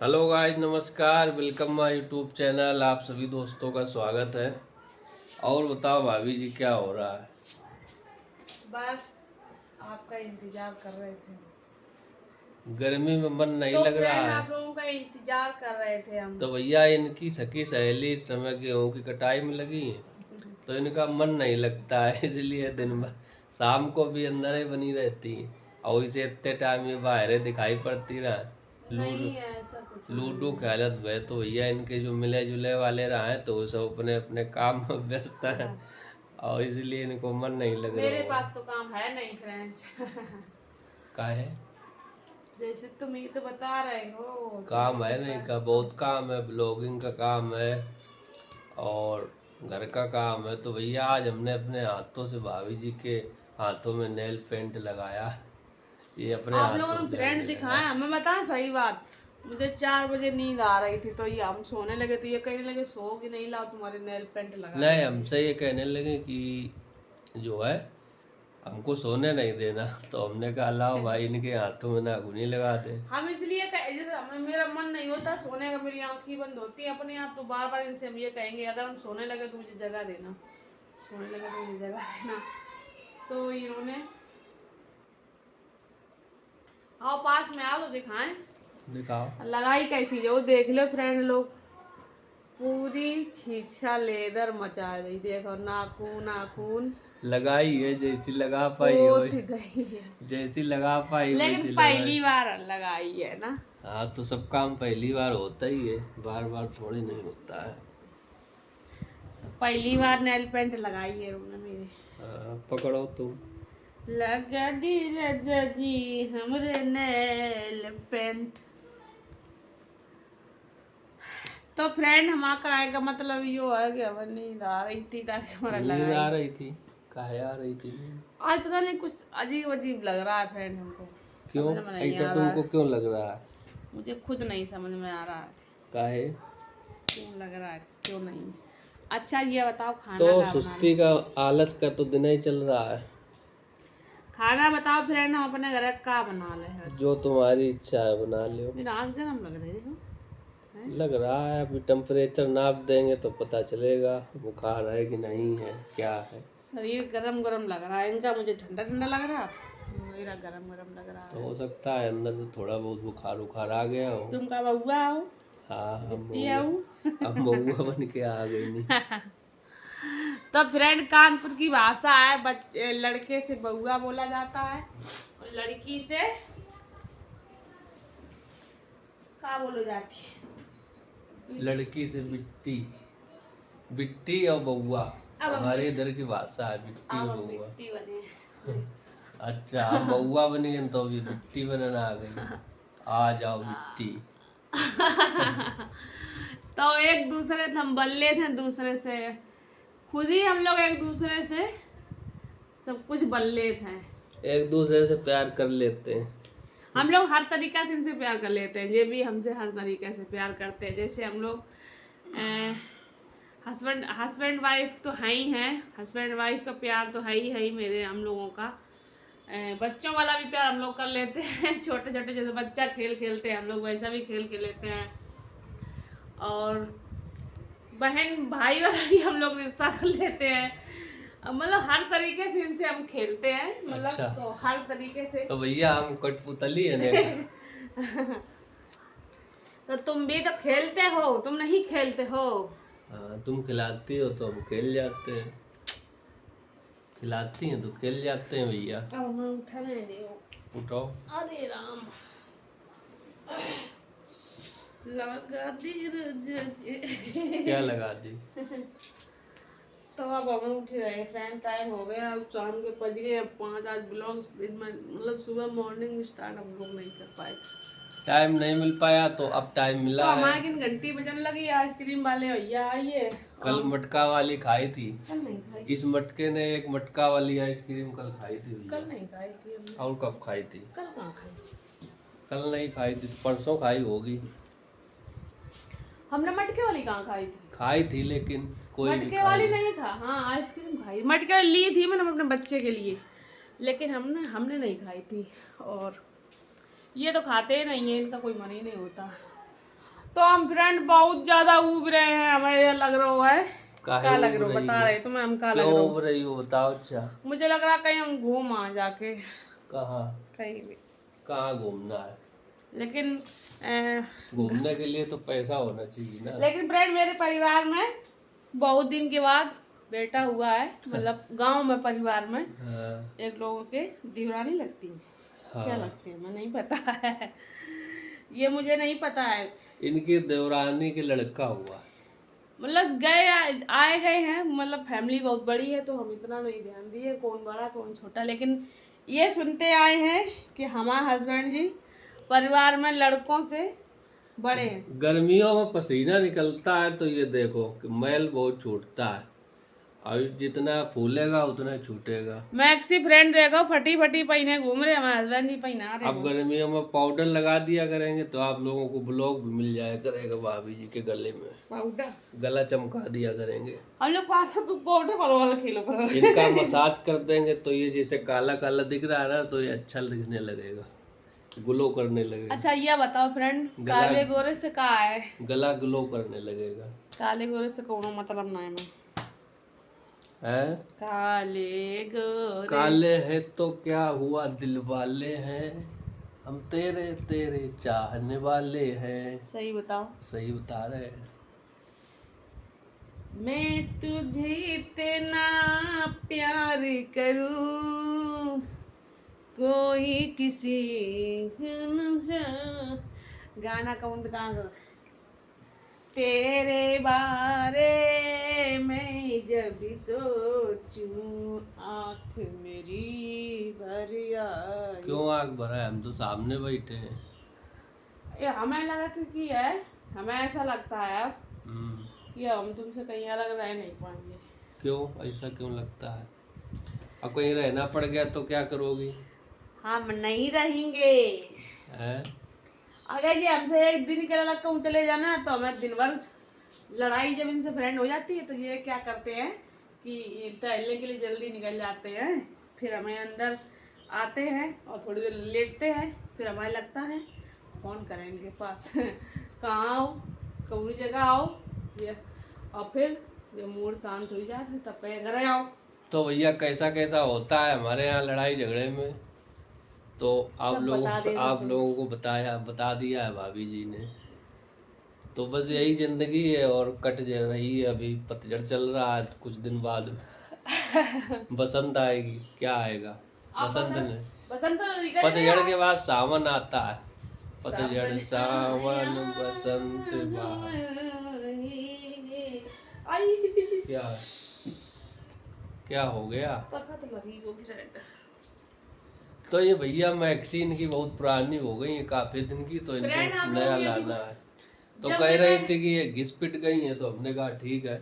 Hello guys, नमस्कार। Welcome my YouTube channel. आप सभी दोस्तों का स्वागत है। और बताओ भाभी जी, क्या हो रहा है? बस आपका इंतजार कर रहे थे। गर्मी में मन नहीं तो लग रहा फ्रेंड है। आप लोगों का इंतजार कर रहे थे हम। तो भैया, इनकी सखी सहेली इस समय गेहूं की कटाई में लगी है, तो इनका मन नहीं लगता है। इसलिए दिन भर शाम को भी अंदर ही बनी रहती है। और इसे इतने टाइम ये बाहर दिखाई पड़ती रहा। लूडो नहीं है, ऐसा कुछ लूडो नहीं है। खेलत हुए तो भैया इनके जो मिले जुले वाले रहे, तो वो सब अपने अपने काम में व्यस्त है। हाँ, और इसलिए इनको मन नहीं लग रहा मेरे होगा। पास तो काम है नहीं फ्रेंड्स। काहे? जैसे तुम ये तो बता रहे हो तो काम मेरे है नहीं पास का? तो बहुत काम है। ब्लॉगिंग का काम है और घर का काम है। तो भैया, आज हमने अपने हाथों से भाभी जी के हाथों में नेल पेंट लगाया। ये अपने आप लोगों हाथों ने से फ्रेंड हमने दिखाया। लगाया। हमें बताएं सही बात। मुझे 4 बजे नींद आ रही थी तो ये हम सोने लगे तो ये कहने लगे सोओगी नहीं, लाओ तुम्हारे नेल पेंट लगा नहीं, देते हैं। हमसे ये कहने लगे कि जो है, हमको सोने नहीं देना। तो हमने कहा लाओ भाई, इनके हाथों में नाखूनी लगा दे। हम इसलिए जैसे हमें मेरा मन नहीं होता सोने का, मेरी आँख ही बंद होती है अपने आप, तो बार बार इनसे हम ये कहेंगे अगर हम सोने लगे तो मुझे जगह देना, सोने लगे तो मुझे जगह देना। तो इन्होंने आओ पास में आओ तो दिखाएं दिखाओ। लगाई कैसी जो देख लो फ्रेंड लोग। पूरी छीछा लेदर मचा दी, देखो नाखून नाखून लगाई है जैसी लगा पाई हो। पोत गई है। जैसी लगा पाई लेकिन वैसी लगाई। पहली बार लगाई है ना। हाँ, तो सब काम पहली बार होता ही है, बार बार थोड़ी नहीं होता है। पहली बार नेल पेंट लगाई है उन्होंने मेरे। हाँ, पकड़ो तुम। लगा दी राजा जी हमरे नेल पेंट। तो फ्रेंड हमारा आएगा मतलब यो है कि हमें नींद आ रही थी ताकि हमारा नींद लगाई। आ रही थी? काहे आ रही थी नींद? आज पता नहीं कुछ अजीब अजीब लग रहा है फ्रेंड हमको। क्यों समझ में नहीं ऐसा आ रहा तुमको है। क्यों लग रहा है? मुझे खुद नहीं समझ में आ रहा है काहे? क्यों लग रहा है क्यों नहीं। अच्छा ये बताओ खाना तो क्या बना सुस्ती ले। का, आलस का तो दिन ही चल रहा है। खाना बताओ फ्रेंड, हम अपने घर का बना ले आज। जो तुम्हारी इच्छा है बना लो। मेरा आँख गर्म लग रही है देखो। लग रहा है, अभी टेम्परेचर नाप देंगे तो पता चलेगा बुखार है कि नहीं है, क्या है। शरीर गरम गरम लग रहा है इनका, मुझे ठंडा ठंडा लग रहा है, मेरा गरम गरम लग रहा तो है। हो सकता है अंदर से थोड़ा बहुत बुखार उखार आ गया हो। तुम का बउआ हो? हाँ, हम बिट्टी मऊआ। अब मऊआ बन के आ गई नहीं। तो फ्रेंड कानपुर की भाषा है, लड़के से बउआ बोला जाता है और लड़की से क्या बोलो जाती है। लड़की से बिट्टी। बिट्टी और बउआ अब हम हमारे इधर की भाषा है, बिट्टी अब और हम बउआ। बिट्टी बने। अच्छा, हम बउआ बन गए तो अभी बिट्टी बनना आ गई। आ जाओ बिट्टी। तो एक दूसरे से हम बल्ले थे, दूसरे से खुद ही हम लोग एक दूसरे से सब कुछ बल्ले थे। एक दूसरे से प्यार कर लेते हैं। हम लोग हर तरीका से इनसे प्यार कर लेते हैं, ये भी हमसे हर तरीके से प्यार करते हैं। जैसे हम लोग हस्बैंड हस्बैंड वाइफ तो है ही हैं, हस्बैंड वाइफ का प्यार तो है ही मेरे हम लोगों का। बच्चों वाला भी प्यार हम लोग कर लेते हैं। छोटे छोटे जैसे बच्चा खेल खेलते हैं हम लोग वैसा भी खेल खेल लेते हैं। और बहन भाई वाला भी हम लोग रिश्ता कर लेते हैं। मतलब हर तरीके से इनसे हम खेलते हैं, मतलब अच्छा। तो हर तरीके से। तो भैया, हम कठपुतली है ना? तो तुम भी तो खेलते हो, तुम नहीं खेलते हो? हाँ, तुम खिलाती हो तो हम खेल जाते हैं। खिलाती हैं तो खेल जाते हैं भैया। अब मैं उठाने दे। उठाओ। अरे राम, लगा दी क्या लगा दी? तो अब हम उठ रहे फ्रेंड, टाइम हो गया, अब शाम के बज गए 5। आज ब्लॉग दिन में मतलब सुबह मॉर्निंग स्टार्ट हम लोग नहीं कर पाए। टाइम नहीं मिल पाया तो अब टाइम तो मिला है। हमारे किन घंटी बजने लगी, आइसक्रीम वाले भैया आइए। कल मटका वाली खाई थी। कल नहीं खाई, इस मटके ने एक मटका वाली आइसक्रीम कल खाई थी भैया। कल नहीं खाई थी हमने। और कब खाई थी? कल कहाँ खाई थी? कल नहीं खाई थी तो परसों खाई होगी। हमने मटके वाली कहाँ खाई थी? खाई थी लेकिन कोई भी मटके वाली खाई। नहीं खा, हाँ आइसक्रीम खाई, मटके वाली ली थी मैंने अपने बच्चे के लिए, लेकिन हमने नहीं खाई थी। और ये तो खाते ही नहीं है, इनका कोई मन ही नहीं होता। तो हम फ्रेंड बहुत ज्यादा उब रहे हैं, हमें ये लग रहा है। क्या लग रहा हो बता रहे तुम्हें, हम क्या लग रहा क्यों उब रही हो बताओ। अच्छा मुझे लग रहा कहीं हम घूम आ जाके कहाँ कहीं भी, कहाँ घूमना है? लेकिन घूमने के लिए तो पैसा होना चाहिए ना। लेकिन फ्रेंड मेरे परिवार में बहुत दिन के बाद बेटा हुआ है, मतलब गांव में परिवार में हाँ, एक लोगों के देवरानी लगती है। क्या हाँ। लगती है मैं नहीं पता है, ये मुझे नहीं पता है। इनकी देवरानी के लड़का हुआ है। मतलब गए आए गए हैं, मतलब फैमिली बहुत बड़ी है तो हम इतना नहीं ध्यान दिए कौन बड़ा कौन छोटा, लेकिन ये सुनते आए हैं कि हमारे हस्बैंड जी परिवार में लड़कों से बड़े हैं। गर्मियों में पसीना निकलता है तो ये देखो कि मैल बहुत छूटता है, और जितना फूलेगा उतना छूटेगा। मैक्सी फ्रेंड देखो फटी फटी पहने घूम रहे, हमारे हस्बैंड जी पहना रहे अब गर्मियों में पाउडर लगा दिया करेंगे तो आप लोगों को ब्लॉक भी मिल जाया करेगा भाभी जी के गले में, पाउडर। गला चमका दिया करेंगे। हम लोग पाउडर वाला खेलो करो। इनका मसाज कर देंगे तो ये जैसे काला काला दिख रहा है ना, तो ये अच्छा दिखने लगेगा, ग्लो करने लगेगा। अच्छा ये बताओ फ्रेंड, काले गोरे से का है? गला ग्लो करने लगेगा। काले गोरे से कोनो मतलब ना है मैं। हैं? काले गोरे काले हैं तो क्या हुआ, दिल वाले हैं हम, तेरे तेरे चाहने वाले हैं। सही बताओ। सही बता रहे हैं। मैं तुझे इतना प्यार करूं, कोई किसी गाना कौन कहाँ का? तेरे बारे में जब भी सोचूं आँख मेरी भर आई। क्यों आग भरा है? हम तो सामने बैठे हैं। ये हमें लगा कि है, हमें ऐसा लगता है अब हम्म, कि हम तुमसे कहीं अलग रह नहीं पाएंगे। क्यों ऐसा क्यों लगता है? अब कहीं रहना पड़ गया तो क्या करोगी? हम नहीं रहेंगे। हैं? अगर ये हमसे एक दिन के लिए अलग कहूँ चले जाना है तो हमें दिन भर लड़ाई जब इनसे फ्रेंड हो जाती है तो ये क्या करते हैं कि टहलने के लिए जल्दी निकल जाते हैं, फिर हमें अंदर आते हैं और थोड़ी देर लेटते हैं, फिर हमें लगता है फ़ोन करें इनके पास कहाँ आओ, कौन जगह आओ, और फिर जब मूड शांत हो जाता है तब कहीं घर आओ। तो भैया कैसा कैसा होता है हमारे यहाँ लड़ाई झगड़े में, तो आप सब लोगों बता देगा आप तुम। लोगों को बता दिया है भाभी जी ने। तो बस यही जिंदगी है और कट जा रही है। अभी पतझड़ चल रहा है, तो कुछ दिन बाद बसंत आएगी। क्या आएगा? बसंत में, बसंत तो निकल पतझड़ गया। के बाद सावन आता है। पतझड़ सावन सावन आया, बसंत बहार। आई क्या क्या हो गया? पता तो लगी वो फ्रेंड। तो ये भैया मैक्सीन की बहुत पुरानी हो गई है, काफी दिन की, तो फ्रेंड इनको आप नया लोग ये लाना है। तो जब कह रही मैंने थी कि ये घिस पिट गई है, तो हमने कहा ठीक है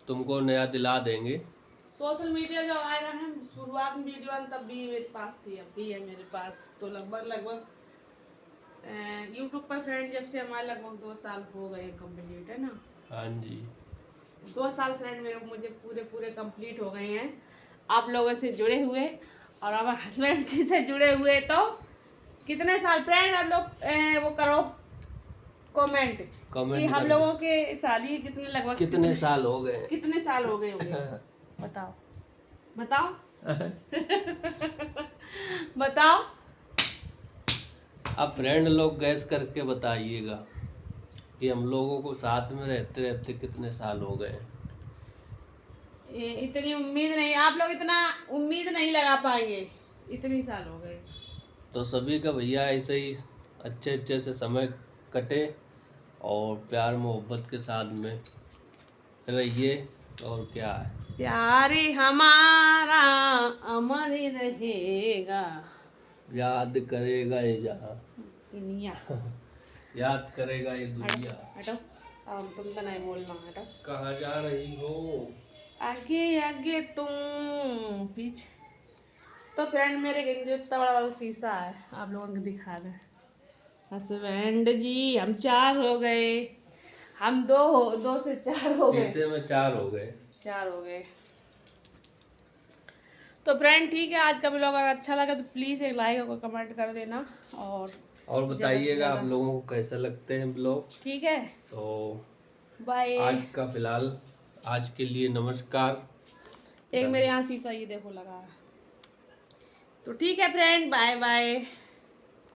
तुमको नया दिला देंगे। सोशल मीडिया जब आया है शुरुआत में वीडियो आने तब भी मेरे पास थी, अब भी है मेरे पास। तो लगभग यूट्यूब पर फ्रेंड जब से हमारे लगभग 2 साल हो गए कंप्लीट, है ना? हाँ जी, 2 साल फ्रेंड मुझे पूरे कंप्लीट हो गए हैं आप लोगों से जुड़े हुए, और हमारे हस्बैंड जी से जुड़े हुए। तो कितने साल फ्रेंड आप लोग वो करो कमेंट कि हम लोगों के शादी कितने लगभग कितने साल हो गए? कितने साल हो गए होंगे बताओ बताओ बताओ। अब फ्रेंड लोग गैस करके बताइएगा कि हम लोगों को साथ में रहते रहते कितने साल हो गए। इतनी उम्मीद नहीं, आप लोग इतना उम्मीद नहीं लगा पाएंगे, इतनी साल हो गए। तो सभी का भैया ऐसे ही अच्छे अच्छे से समय कटे और प्यार मोहब्बत के साथ में रहिए। और क्या है, प्यार हमारा अमर रहेगा, याद करेगा ये जहाँ, दुनिया। याद करेगा ये दुनिया। हटो अब तुम तो नहीं बोलना, हटो। कहाँ जा रही हो? आगे आगे तुम पीछे। तो फ्रेंड मेरे घर इतना बड़ा वाला शीशा है, आप लोगों को दिखा दें। हस्बैंड जी हम 4 हो गए, हम 2 से 4 हो गए, शीशे में 4 हो गए। 4 हो गए। तो फ्रेंड ठीक है, आज का ब्लॉग अगर अच्छा लगा तो प्लीज़ एक लाइक और कमेंट कर देना, और और बताइएगा आप लोगों को कैसे लगते हैं ब्लॉग। ठीक है, तो बाय। आज का फिलहाल आज के लिए नमस्कार। एक मेरे यहाँ शीशा ये देखो लगा है। तो ठीक है फ्रेंड, बाय बाय।